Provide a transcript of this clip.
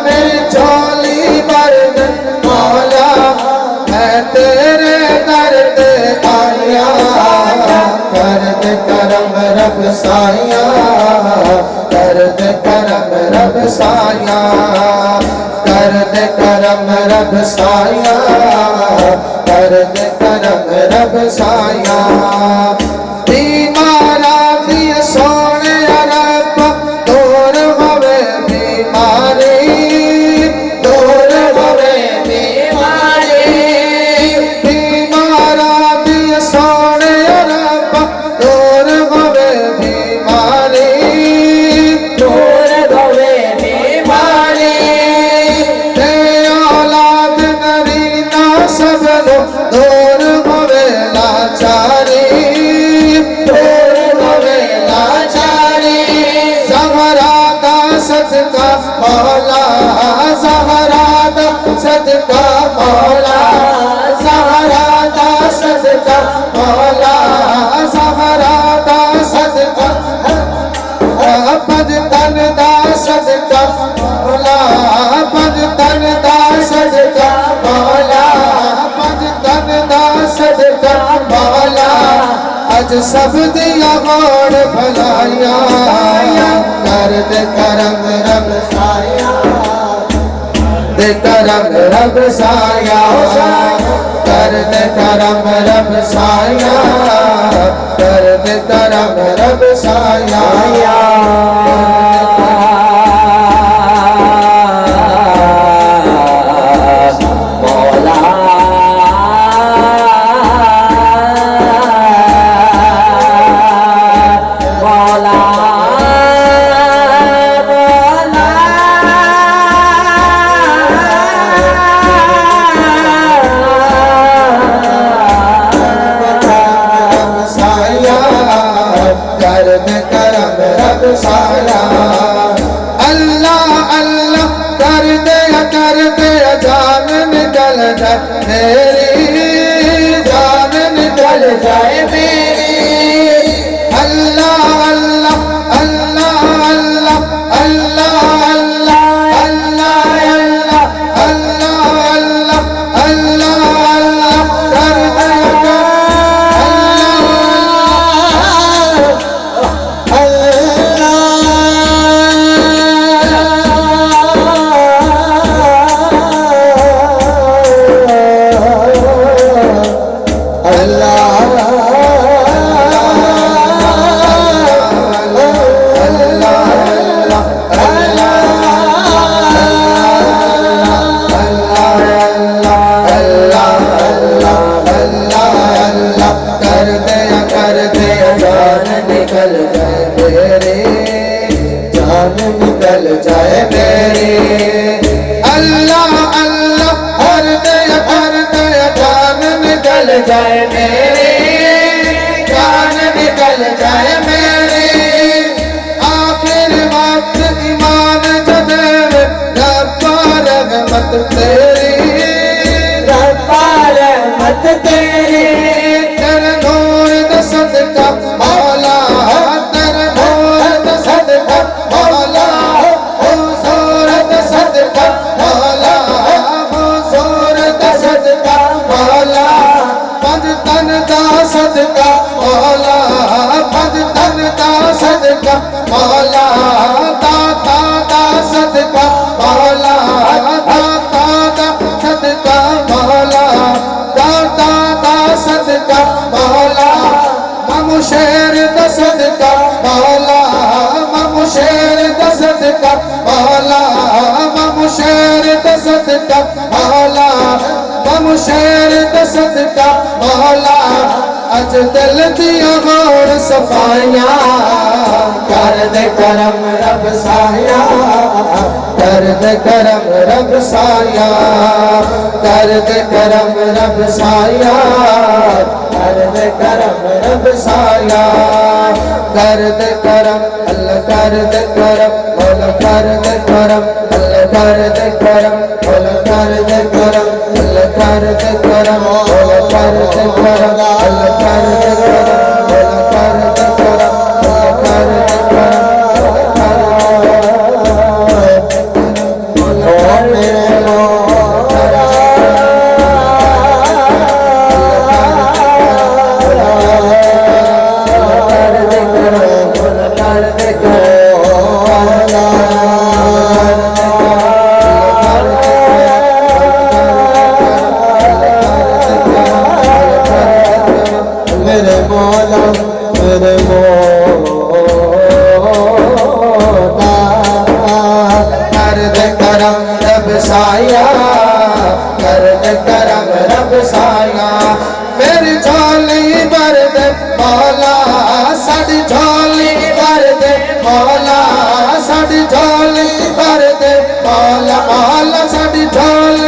में झोली भर दे मौला, मैं तेरे दर पे आया। कर दे करम रब साया, कर दे करम रब साया, कर दे करम रब साया, कर दे करम रब साया। बीमारा दी सोने रब दूर होवे बीमारी, दूर होवे बीमारी। बीमारा दी सोने रब दूर होवे बीमारी, दूर होवे बीमारी। ते औलाद नरीना सब दूर होवे लाचारी, दूर होवे लाचारी। ज़हरा दा सदका मौला, ज़हरा दा सदका मौला, ज़हरा दा सदका मौला, ज़हरा दा सदका। पद तन दा सदका मौला, पद तन दा सदका मौला, पद तन दा सदका मौला। अज सब दिया मोड़ भलाया, कर दे करम रब साया, दे करम रब साया, कर दे करम रब साया, कर दे करम रब साया। अल्लाह अल्लाह कर दे जान निकल जाए मेरी, जान निकल जाए मेरी। अल्लाह अल्लाह अल्लाह अल्लाह अल्लाह अल्लाह अल्लाह अल्लाह अल्लाह अल्लाह अल्लाह कर दे निकल जाए मेरे। अल्लाह अल्लाह कर दे जान निकल जाए मेरे, जान निकल जाए मेरे। आखिर वक्त ईमान जदे रब्बा रहमत तेरी, रब्बा रहमत तेरी। तेरे नूर दा सदका मौला, तेरे नूर दा सदका मौला, हुजूर दा सदका मौला, हुजूर दा सदका मौला। पद तन दा सदका मौला, पद तन दा सदका मौला। दाता दा सदका मौला, दाता दा सदका मौला, दाता दा सदका मौला। मामू शेर दा सदका मौला, मामू शेर दा सदका मौला, मामू शेर दा सदका मौला, मामू शेर दा सदका मौला। अज दिल दिया मोड़ सफाया, कर दे करम रब साया, कर दे करम रब साया, कर दे करम रब साया, कर दे करम रब साया। कर दे करम अल्लाह, कर दे करम मौला, कर दे करम अल्लाह, कर दे करम मौला, कर दे करम अल्लाह, कर दे करम मौला, कर दे करम अल्लाह, कर दे करम मौला, कर दे करम अल्लाह, कर दे करम। कर दे करम रब साया, कर दे करम रब साया, मेरी झोली भर दे मौला, साडी झोली भर दे मौला, साडी झोली भर दे मौला, मौला साडी झोली